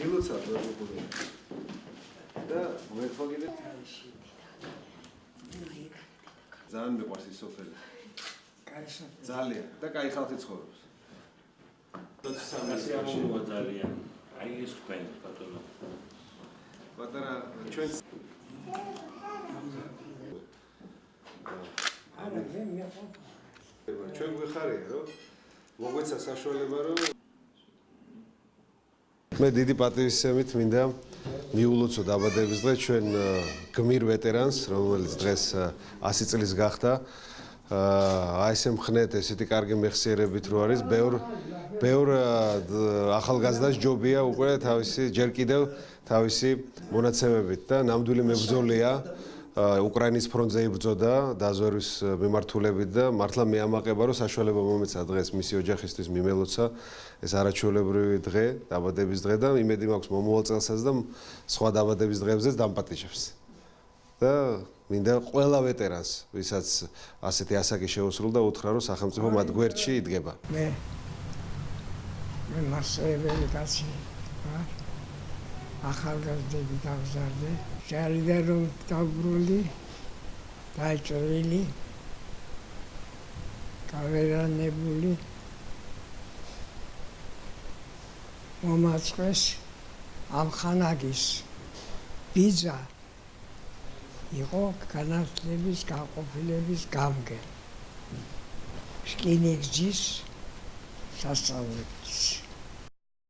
მილოცა პროდუქტი და მე ხოგიდე ძალიან მიყვარს ის სოფელი ძალიან და კაი ხალხი ცხოვრობს ასე ამოვა ძალიან აი ეს თქვენ ბატონო პატარა ჩვენ ჩვენ გვიხარია რომ მოგვეცა საშუალება რომ მე დიდი პატივისცემით მინდა მიულოცო დაბადების დღე ჩვენ გმირ ვეტერანს რომელიც დღეს 100 წლის გახდა აი ესე მხნეთ ესეთი კარგი მეხსიერებით რო არის ბევრ ახალგაზრდას ჯობია უკვე თავისი ჯერ კიდევ თავისი მონაცემებით და ნამდვილი მებრძოლია უკრაინის ფრონტზე იბრძოდა დაზვერვის მიმართულებით და მართლა მეამაყება რომ საშუალება მომეცა დღეს მისი ოჯახისთვის მიმელოცა ეს არაჩვეულებრივი დღე დაბადების დღე და იმედი მაქვს მომავალ წელსაც და სხვა დაბადების დღეებზეც დამპატიჟებს და მინდა ყველა ვეტერანს ვისაც ასეთი ასაკი შეუსრულდა უთხრა რომ სახელმწიფო მათ გვერდში იდგება მე მასწავლებელი კაცი ახალგაზრდები დავზარდე შარიდან რომ დაბრუნდი დაჭრილი კავერანებული მომაწყეს ამხანაგის ბიძა იყო განათლების განყოფილების გამგე რკინიგზის სასწავლებლის